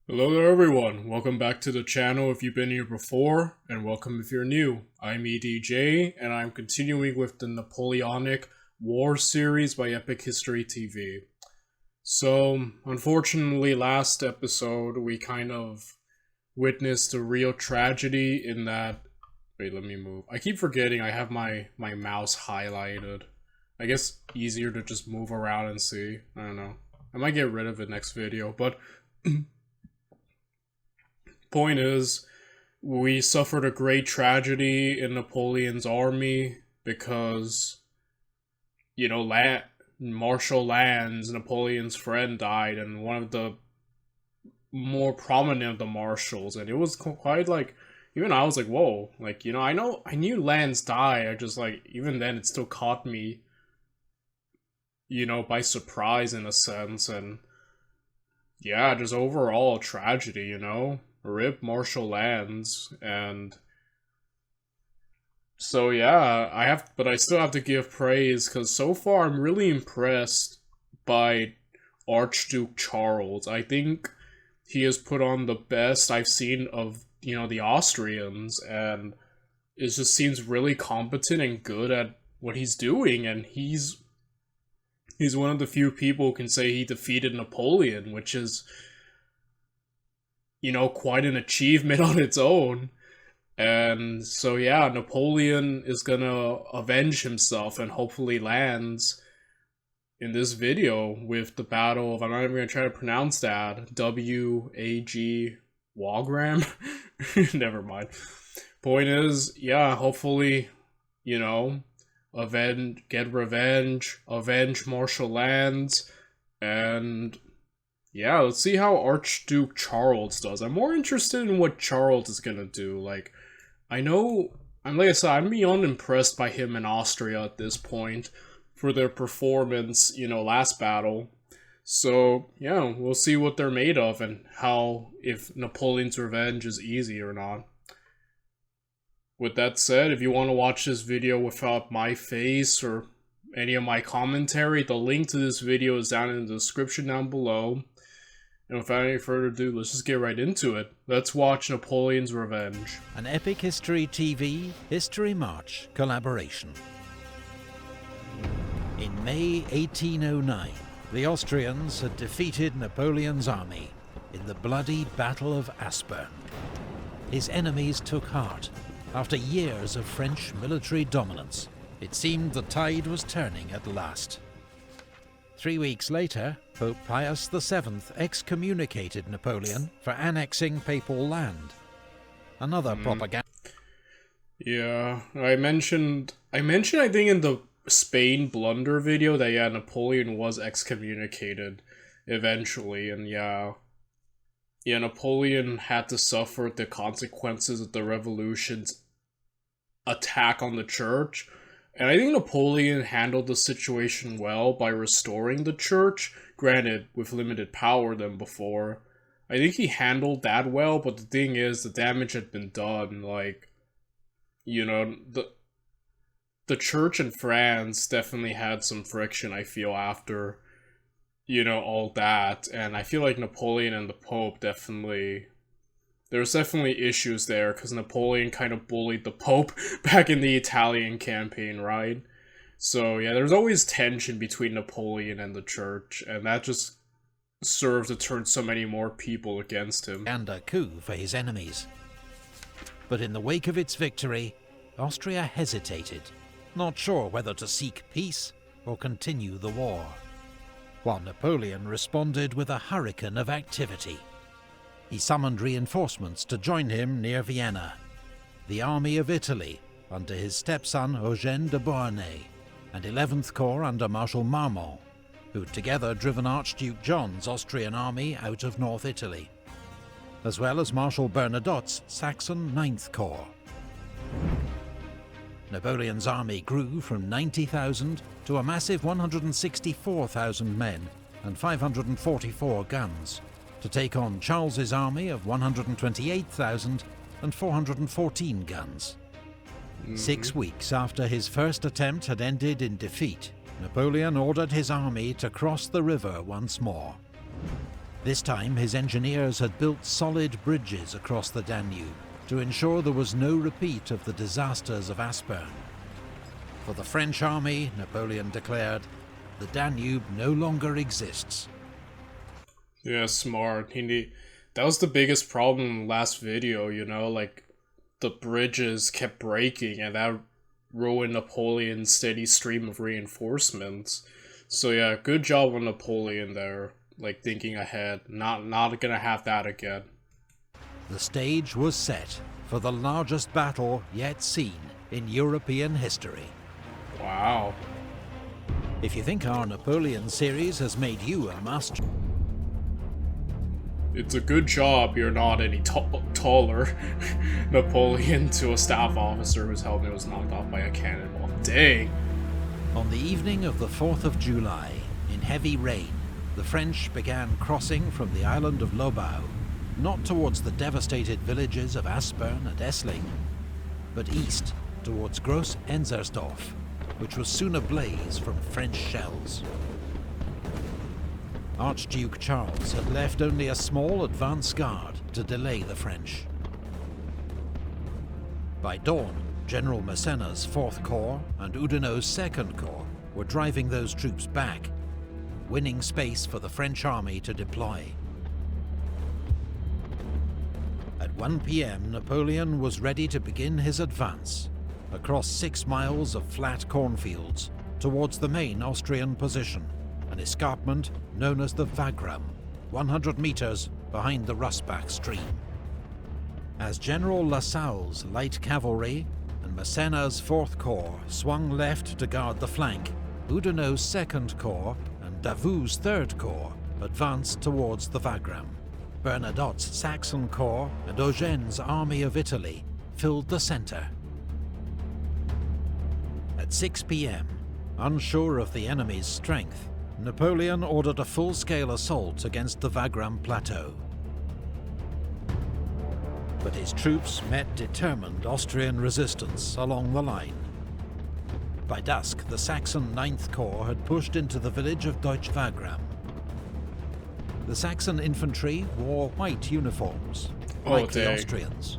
Hello there everyone, welcome back to the channel if you've been here before, and welcome if you're new. I'm EDJ, and I'm continuing with the Napoleonic War series by Epic History TV. So, unfortunately last episode we kind of witnessed a real tragedy in that... Wait, let me move. I keep forgetting I have my mouse highlighted. I guess easier to just move around and see. I don't know. I might get rid of it next video, but... Point is, we suffered a great tragedy in Napoleon's army because, you know, Marshal Lannes, Napoleon's friend, died, and one of the more prominent of the marshals, and it was quite like, even I was like, whoa, like, you know, I knew Lannes died, I just like, even then it still caught me, you know, by surprise in a sense, and yeah, just overall tragedy, you know? Rip Marshal Lannes, and so yeah, but I still have to give praise, because so far I'm really impressed by Archduke Charles. I think he has put on the best I've seen of, you know, the Austrians, and it just seems really competent and good at what he's doing, and he's one of the few people who can say he defeated Napoleon, which is, you know, quite an achievement on its own. And so yeah, Napoleon is gonna avenge himself and hopefully lands in this video with the battle of, I'm not even gonna try to pronounce that, W-A-G Wagram? Never mind. Point is, yeah, hopefully, you know, get revenge, avenge Marshal Lannes, and yeah, let's see how Archduke Charles does. I'm more interested in what Charles is gonna do. Like, like I said, I'm beyond impressed by him in Austria at this point for their performance, you know, last battle. So, yeah, we'll see what they're made of and if Napoleon's revenge is easy or not. With that said, if you want to watch this video without my face or any of my commentary, the link to this video is down in the description down below. And without any further ado, let's just get right into it. Let's watch Napoleon's Revenge. An Epic History TV History March collaboration. In May 1809, the Austrians had defeated Napoleon's army in the bloody Battle of Aspern. His enemies took heart. After years of French military dominance, it seemed the tide was turning at last. 3 weeks later, Pope Pius VII excommunicated Napoleon for annexing papal land. Another propaganda... Yeah, I mentioned I think in the Spain blunder video that yeah, Napoleon was excommunicated eventually, and yeah, Napoleon had to suffer the consequences of the revolution's attack on the church. And I think Napoleon handled the situation well by restoring the church, granted with limited power than before. I think he handled that well, but the thing is, the damage had been done. Like, you know, the church in France definitely had some friction, I feel, after, you know, all that. And I feel like Napoleon and the Pope definitely... There's definitely issues there, because Napoleon kind of bullied the Pope back in the Italian campaign, right? So yeah, there's always tension between Napoleon and the church, and that just served to turn so many more people against him. And a coup for his enemies. But in the wake of its victory, Austria hesitated, not sure whether to seek peace or continue the war, while Napoleon responded with a hurricane of activity. He summoned reinforcements to join him near Vienna, the Army of Italy under his stepson Eugène de Beauharnais, and 11th Corps under Marshal Marmont, who'd together driven Archduke John's Austrian army out of North Italy, as well as Marshal Bernadotte's Saxon 9th Corps. Napoleon's army grew from 90,000 to a massive 164,000 men and 544 guns, to take on Charles's army of 128,000 and 414 guns. 6 weeks after his first attempt had ended in defeat, Napoleon ordered his army to cross the river once more. This time his engineers had built solid bridges across the Danube to ensure there was no repeat of the disasters of Aspern. For the French army, Napoleon declared, the Danube no longer exists. Yeah, smart. That was the biggest problem in the last video, you know, like the bridges kept breaking and that ruined Napoleon's steady stream of reinforcements. So yeah, good job on Napoleon there, like thinking ahead. Not gonna have that again. The stage was set for the largest battle yet seen in European history. Wow. If you think our Napoleon series has made you a must, it's a good job you're not any taller Napoleon to a staff officer whose helmet was knocked off by a cannonball. Dang. On the evening of the 4th of July, in heavy rain, the French began crossing from the island of Lobau, not towards the devastated villages of Aspern and Essling, but east towards Groß-Enzersdorf, which was soon ablaze from French shells. Archduke Charles had left only a small advance guard to delay the French. By dawn, General Massena's 4th Corps and Oudinot's 2nd Corps were driving those troops back, winning space for the French army to deploy. At 1 p.m, Napoleon was ready to begin his advance across 6 miles of flat cornfields towards the main Austrian position, an escarpment known as the Wagram, 100 meters behind the Russbach stream. As General Lassalle's light cavalry and Massena's 4th Corps swung left to guard the flank, Oudinot's 2nd Corps and Davout's 3rd Corps advanced towards the Wagram. Bernadotte's Saxon Corps and Eugene's Army of Italy filled the centre. At 6 p.m, unsure of the enemy's strength, Napoleon ordered a full-scale assault against the Wagram plateau. But his troops met determined Austrian resistance along the line. By dusk, the Saxon 9th Corps had pushed into the village of Deutsch Wagram. The Saxon infantry wore white uniforms, like the Austrians,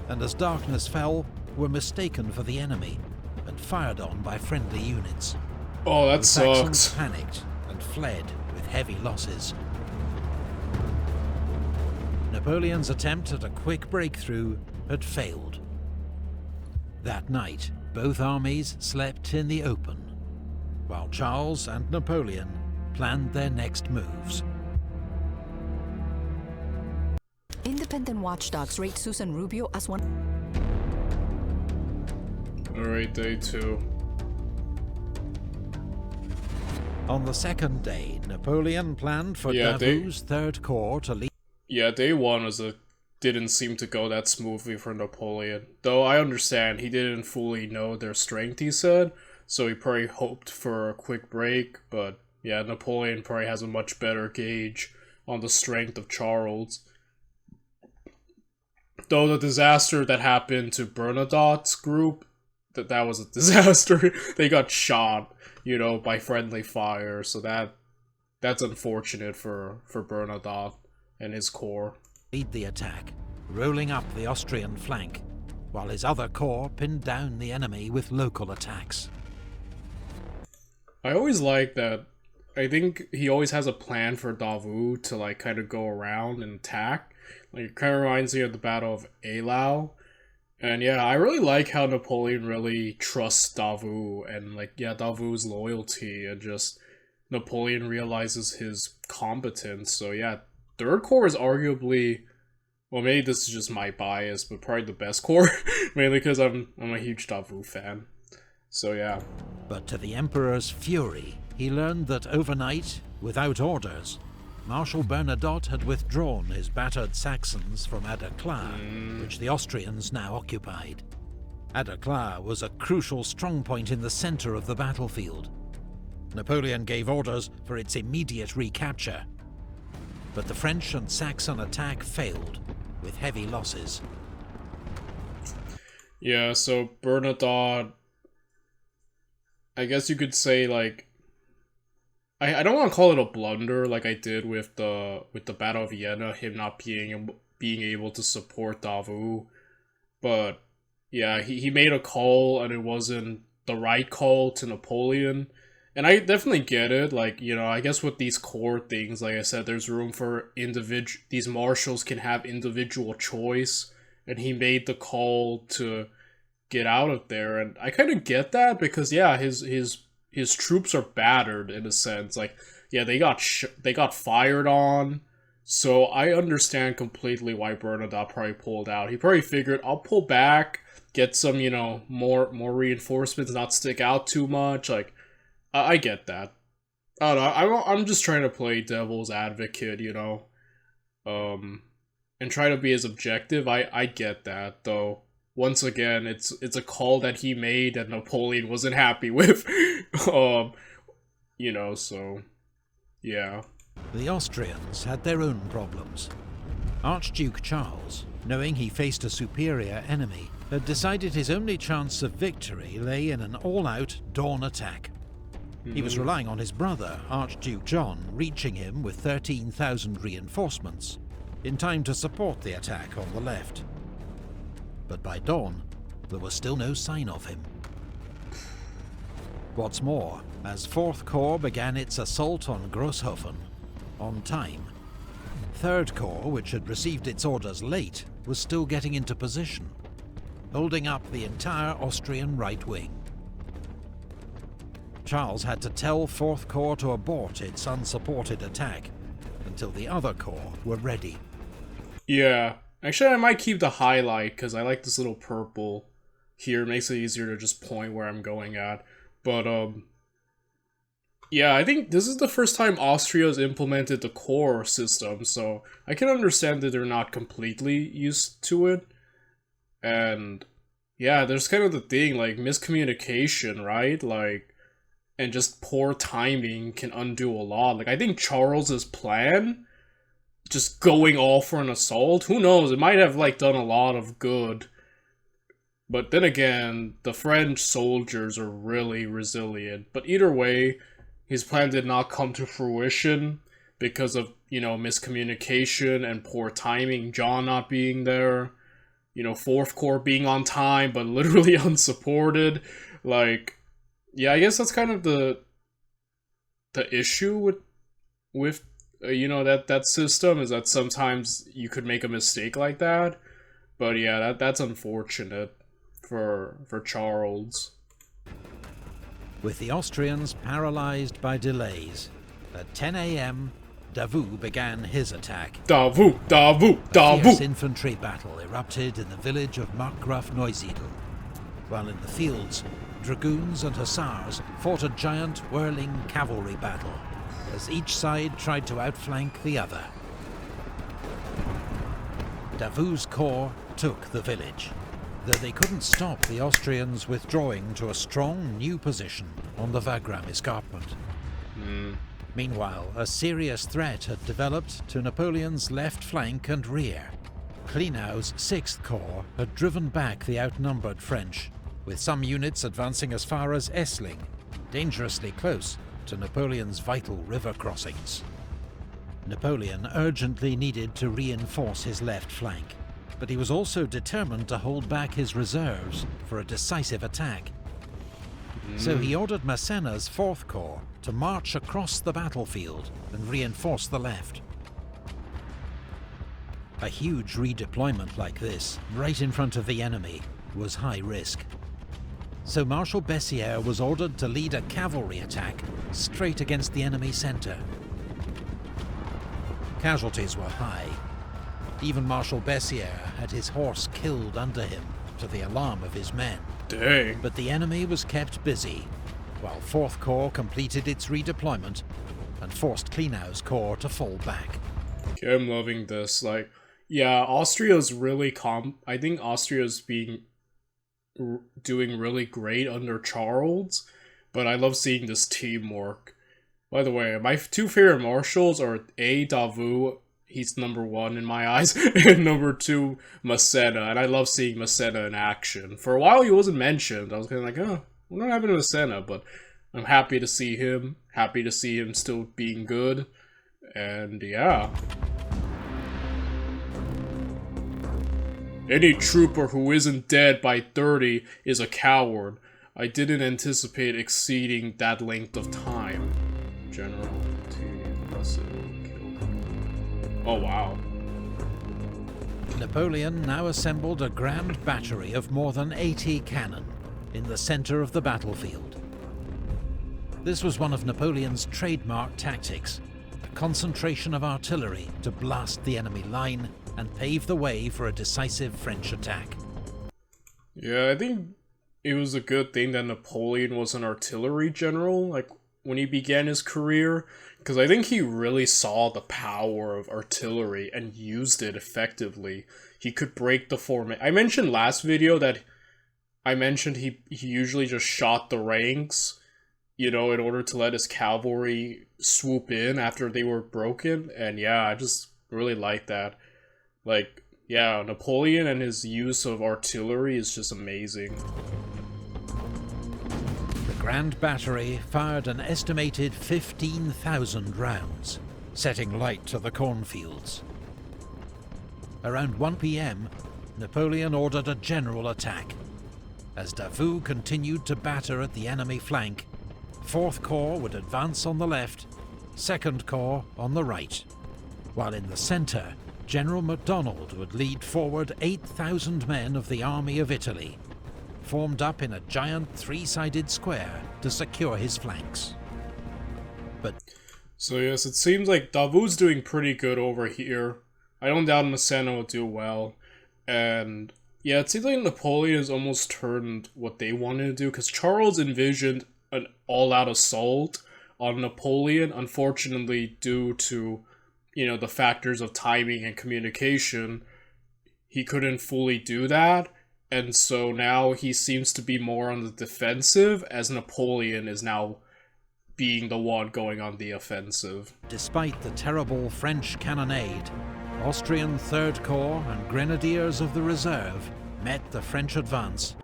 and as darkness fell, were mistaken for the enemy and fired on by friendly units. Oh, that the sucks. Saxons panicked and fled with heavy losses. Napoleon's attempt at a quick breakthrough had failed. That night, both armies slept in the open, while Charles and Napoleon planned their next moves. Independent watchdogs rate Susan Rubio as one. Alright, day 2. On the second day, Napoleon planned for Davout's 3rd Corps to lead. Yeah, day 1 didn't seem to go that smoothly for Napoleon. Though I understand he didn't fully know their strength, he said, so he probably hoped for a quick break, but yeah, Napoleon probably has a much better gauge on the strength of Charles. Though the disaster that happened to Bernadotte's group, that was a disaster. They got shot, you know, by friendly fire, so that's unfortunate for Bernadotte and his corps. Lead the attack, rolling up the Austrian flank, while his other corps pinned down the enemy with local attacks. I always like that. I think he always has a plan for Davout to like kind of go around and attack. Like it kind of reminds me of the Battle of Eylau. And yeah, I really like how Napoleon really trusts Davout and like, yeah, Davout's loyalty and just Napoleon realizes his competence. So yeah, 3rd Corps is arguably, well, maybe this is just my bias, but probably the best corps, mainly because I'm a huge Davout fan. So yeah. But to the Emperor's fury, he learned that overnight, without orders, Marshal Bernadotte had withdrawn his battered Saxons from Aderklaa, which the Austrians now occupied. Aderklaa was a crucial strongpoint in the centre of the battlefield. Napoleon gave orders for its immediate recapture, but the French and Saxon attack failed, with heavy losses. Yeah, so Bernadotte, I guess you could say, like, I don't want to call it a blunder like I did with the Battle of Vienna, him not being able to support Davout, but yeah, he made a call and it wasn't the right call to Napoleon. And I definitely get it, like, you know, I guess with these core things, like I said, there's room for these marshals can have individual choice, and he made the call to get out of there, and I kind of get that, because yeah, his troops are battered in a sense, like, yeah, they got fired on, so I understand completely why Bernadotte probably pulled out. He probably figured, I'll pull back, get some, you know, more reinforcements, not stick out too much, like, I get that. I don't know. I'm just trying to play devil's advocate, you know, and try to be as objective. I get that, though. Once again, it's a call that he made that Napoleon wasn't happy with, you know. So, yeah. The Austrians had their own problems. Archduke Charles, knowing he faced a superior enemy, had decided his only chance of victory lay in an all-out dawn attack. He was relying on his brother, Archduke John, reaching him with 13,000 reinforcements, in time to support the attack on the left. But by dawn, there was still no sign of him. What's more, as 4th Corps began its assault on Grosshofen, on time, 3rd Corps, which had received its orders late, was still getting into position, holding up the entire Austrian right wing. Charles had to tell 4th Corps to abort its unsupported attack until the other corps were ready. Yeah. Actually, I might keep the highlight because I like this little purple here. It makes it easier to just point where I'm going at. But, yeah, I think this is the first time Austria's implemented the core system, so I can understand that they're not completely used to it. And, yeah, there's kind of the thing, like, miscommunication, right? Like, and just poor timing can undo a lot. Like, I think Charles's plan, just going all for an assault, who knows, it might have, like, done a lot of good. But then again, the French soldiers are really resilient. But either way, his plan did not come to fruition because of, you know, miscommunication and poor timing, John not being there, you know, 4th Corps being on time but literally unsupported. Like, yeah, I guess that's kind of the issue with you know, that system, is that sometimes you could make a mistake like that. But yeah, that's unfortunate for Charles. With the Austrians paralyzed by delays, at 10 AM, Davout began his attack. Davout! A fierce infantry battle erupted in the village of Markgraf Neusiedl, while in the fields, dragoons and hussars fought a giant whirling cavalry battle, as each side tried to outflank the other. Davout's corps took the village, though they couldn't stop the Austrians withdrawing to a strong new position on the Wagram escarpment. Meanwhile, a serious threat had developed to Napoleon's left flank and rear. Klenau's 6th Corps had driven back the outnumbered French, with some units advancing as far as Essling, dangerously close to Napoleon's vital river crossings. Napoleon urgently needed to reinforce his left flank, but he was also determined to hold back his reserves for a decisive attack. So he ordered Massena's 4th Corps to march across the battlefield and reinforce the left. A huge redeployment like this, right in front of the enemy, was high risk. So Marshal Bessieres was ordered to lead a cavalry attack straight against the enemy centre. Casualties were high. Even Marshal Bessieres had his horse killed under him, to the alarm of his men. Dang. But the enemy was kept busy, while 4th Corps completed its redeployment and forced Klenau's corps to fall back. Okay, I'm loving this. Like, yeah, Austria's really I think Austria's doing really great under Charles, but I love seeing this teamwork. By the way, my two favorite marshals are A. Davout, he's number 1 in my eyes, and number 2, Massena, and I love seeing Massena in action. For a while he wasn't mentioned, I was kind of like, oh, what happened to Massena, but I'm happy to see him. happy to see him still being good. And yeah. Any trooper who isn't dead by 30 is a coward. I didn't anticipate exceeding that length of time. General T. Russell killed. Oh wow. Napoleon now assembled a grand battery of more than 80 cannon in the centre of the battlefield. This was one of Napoleon's trademark tactics, a concentration of artillery to blast the enemy line and pave the way for a decisive French attack. Yeah, I think it was a good thing that Napoleon was an artillery general, like, when he began his career, because I think he really saw the power of artillery and used it effectively. He could break the formation. I mentioned last video that he usually just shot the ranks, you know, in order to let his cavalry swoop in after they were broken, and yeah, I just really like that. Like, yeah, Napoleon and his use of artillery is just amazing. The Grand Battery fired an estimated 15,000 rounds, setting light to the cornfields. Around 1 p.m, Napoleon ordered a general attack. As Davout continued to batter at the enemy flank, 4th Corps would advance on the left, 2nd Corps on the right, while in the centre, General MacDonald would lead forward 8,000 men of the Army of Italy, formed up in a giant three-sided square to secure his flanks. But so yes, it seems like Davout's doing pretty good over here. I don't doubt Massena will do well. And yeah, it seems like Napoleon has almost turned what they wanted to do, because Charles envisioned an all-out assault on Napoleon, unfortunately due to, you know, the factors of timing and communication. He couldn't fully do that, and so now he seems to be more on the defensive, as Napoleon is now being the one going on the offensive. despite the terrible French cannonade, Austrian 3rd Corps and Grenadiers of the Reserve met the French advance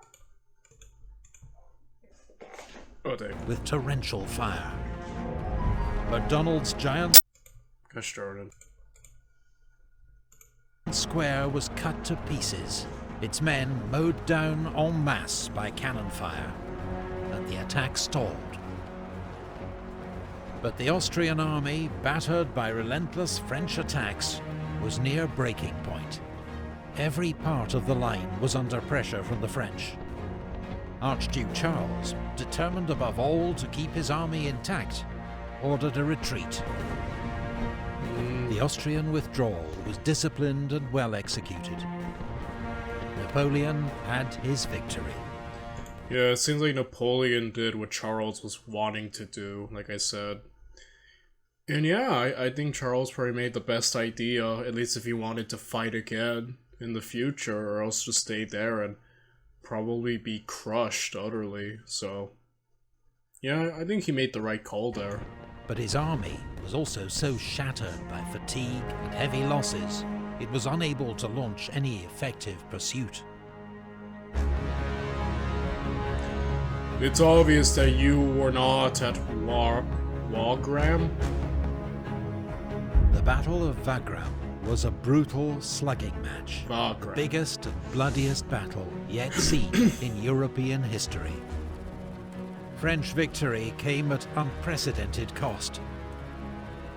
with torrential fire. MacDonald's giant Gosh darn it. square was cut to pieces, its men mowed down en masse by cannon fire, and the attack stalled. But the Austrian army, battered by relentless French attacks, was near breaking point. Every part of the line was under pressure from the French. Archduke Charles, determined above all to keep his army intact, ordered a retreat. The Austrian withdrawal was disciplined and well executed. Napoleon had his victory. Yeah, it seems like Napoleon did what Charles was wanting to do, like I said. And yeah, I think Charles probably made the best idea, at least if he wanted to fight again in the future, or else just stay there and probably be crushed utterly. So yeah, I think he made the right call there. But his army was also so shattered by fatigue and heavy losses, it was unable to launch any effective pursuit. It's obvious that you were not at Wagram. The Battle of Wagram was a brutal slugging match, the Wagram. biggest and bloodiest battle yet seen in European history. French victory came at unprecedented cost.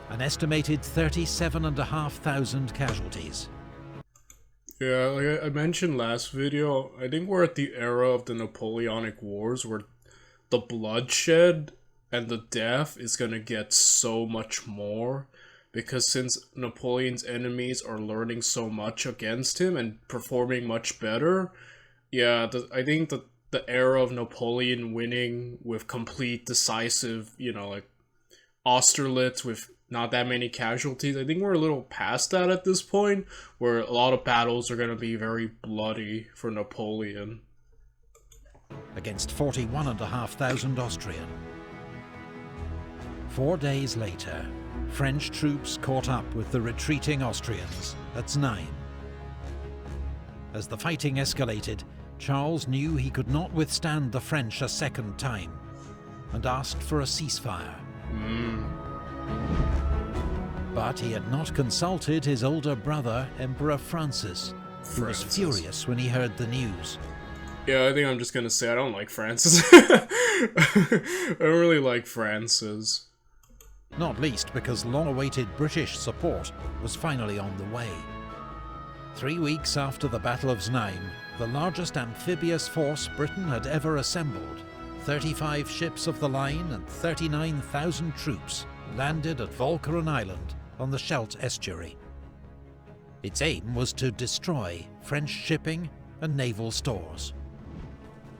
An estimated 37,500 casualties. Yeah, like I mentioned last video, I think we're at the era of the Napoleonic Wars where the bloodshed and the death is gonna get so much more, because since Napoleon's enemies are learning so much against him and performing much better, yeah, I think that the era of Napoleon winning with complete decisive, you know, like Austerlitz with not that many casualties, I think we're a little past that at this point, where a lot of battles are going to be very bloody for Napoleon. Against 41,500 Austrian. 4 days later, French troops caught up with the retreating Austrians at Znaim. As the fighting escalated, Charles knew he could not withstand the French a second time, and asked for a ceasefire But he had not consulted his older brother, Emperor Francis, who was furious when he heard the news. Yeah, I think I'm just gonna say I don't like Francis. I don't really like Francis. Not least because long-awaited British support was finally on the way. 3 weeks after the Battle of Znaim, the largest amphibious force Britain had ever assembled, 35 ships of the line and 39,000 troops, landed at Walcheren Island on the Scheldt estuary. Its aim was to destroy French shipping and naval stores.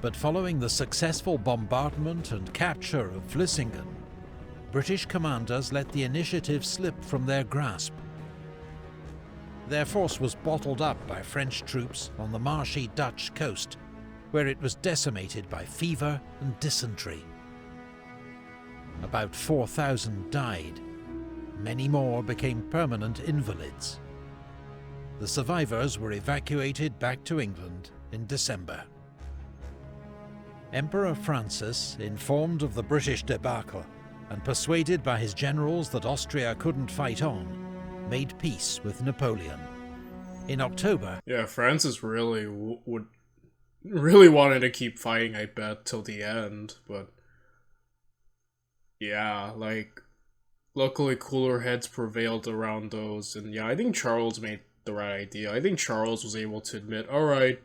But following the successful bombardment and capture of Vlissingen, British commanders let the initiative slip from their grasp. Their force was bottled up by French troops on the marshy Dutch coast, where it was decimated by fever and dysentery. About 4,000 died. Many more became permanent invalids. The survivors were evacuated back to England in December. Emperor Francis, informed of the British debacle and persuaded by his generals that Austria couldn't fight on, made peace with Napoleon. In October... Yeah, Francis really really wanted to keep fighting, I bet, till the end, but... Yeah, like... Luckily, cooler heads prevailed around those, and yeah, I think Charles made the right idea. I think Charles was able to admit, alright,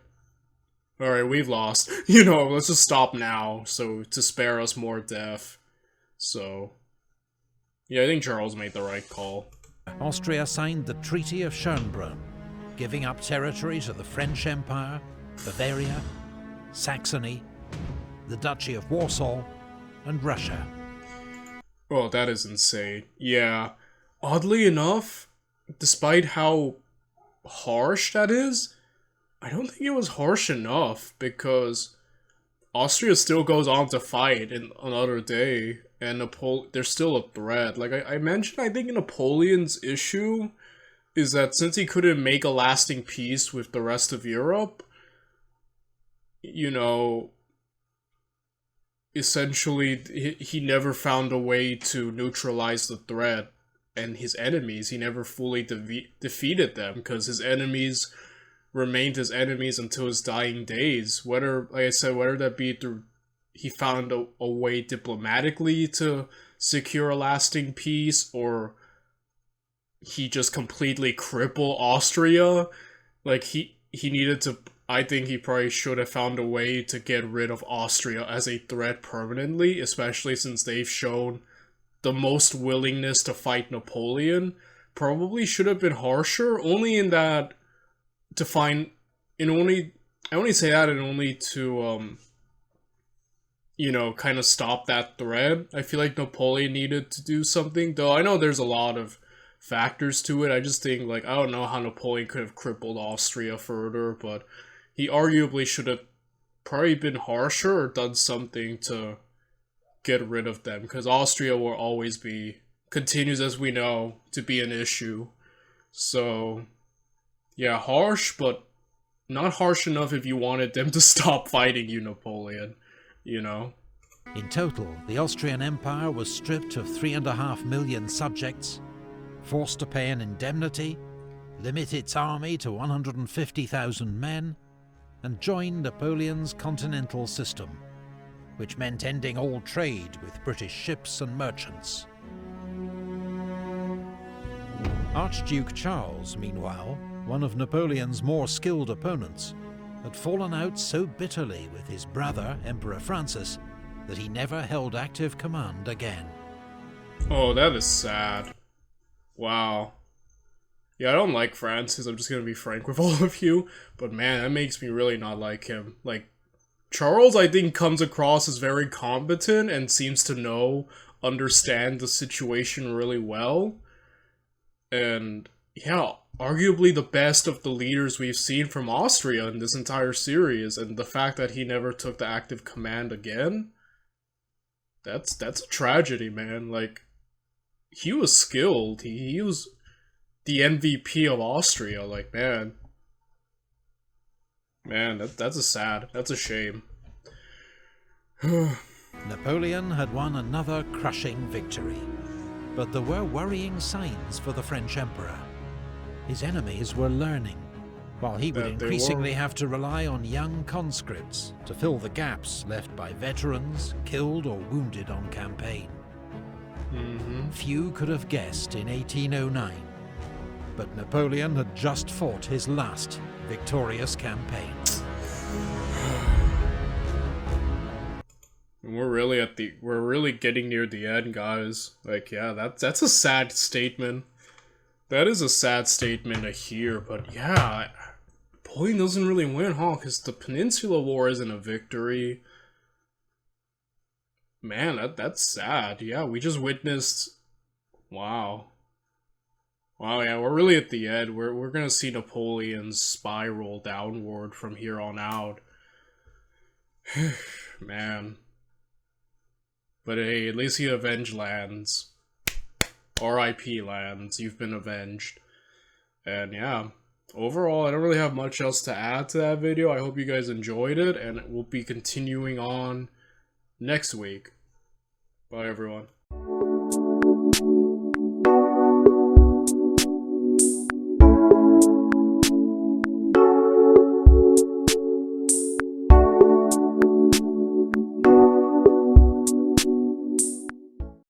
we've lost. You know, let's just stop now, so to spare us more death. So, yeah, I think Charles made the right call. Austria signed the Treaty of Schönbrunn, giving up territory to the French Empire, Bavaria, Saxony, the Duchy of Warsaw, and Russia. Oh, that is insane. Yeah. Oddly enough, despite how harsh that is, I don't think it was harsh enough, because Austria still goes on to fight in another day, and there's still a threat. Like I mentioned, I think Napoleon's issue is that since he couldn't make a lasting peace with the rest of Europe, you know, essentially he never found a way to neutralize the threat and his enemies. He never fully defeated them, because his enemies remained his enemies until his dying days. Whether, like I said, whether that be through he found a way diplomatically to secure a lasting peace, or he just completely crippled Austria. Like, he needed to... I think he probably should have found a way to get rid of Austria as a threat permanently, especially since they've shown the most willingness to fight Napoleon. Probably should have been harsher, only in that to find... I only say that in only to, you know, kind of stop that threat. I feel like Napoleon needed to do something, though I know there's a lot of factors to it. I just think, like, I don't know how Napoleon could have crippled Austria further, but he arguably should have probably been harsher or done something to get rid of them, because Austria will always continues, as we know, to be an issue. So, yeah, harsh, but not harsh enough if you wanted them to stop fighting you, Napoleon, you know? In total, the Austrian Empire was stripped of 3.5 million subjects, forced to pay an indemnity, limit its army to 150,000 men, and join Napoleon's continental system, which meant ending all trade with British ships and merchants. Archduke Charles, meanwhile, one of Napoleon's more skilled opponents, had fallen out so bitterly with his brother, Emperor Francis, that he never held active command again. Oh, that is sad. Wow. Yeah, I don't like Francis, I'm just gonna be frank with all of you, but man, that makes me really not like him. Like, Charles, I think, comes across as very competent and seems to understand the situation really well. And, yeah, arguably the best of the leaders we've seen from Austria in this entire series, and the fact that he never took the active command again, that's a tragedy, man. Like, he was skilled, he was the MVP of Austria, like, man, that's a shame. Napoleon had won another crushing victory. But there were worrying signs for the French emperor. His enemies were learning, while he would increasingly have to rely on young conscripts to fill the gaps left by veterans killed or wounded on campaign. Few could have guessed in 1809, but Napoleon had just fought his last victorious campaign. We're really getting near the end, guys. Like, yeah, that's a sad statement. That is a sad statement to hear, but yeah, Napoleon doesn't really win, huh? Because the Peninsula War isn't a victory. Man, that's sad. Yeah, we just witnessed... Wow. Wow, yeah, we're really at the end. We're gonna see Napoleon's spiral downward from here on out. Man. But hey, at least he avenged lands. R.I.P. lands, you've been avenged. And yeah, overall, I don't really have much else to add to that video. I hope you guys enjoyed it, and we'll be continuing on next week. Bye, everyone.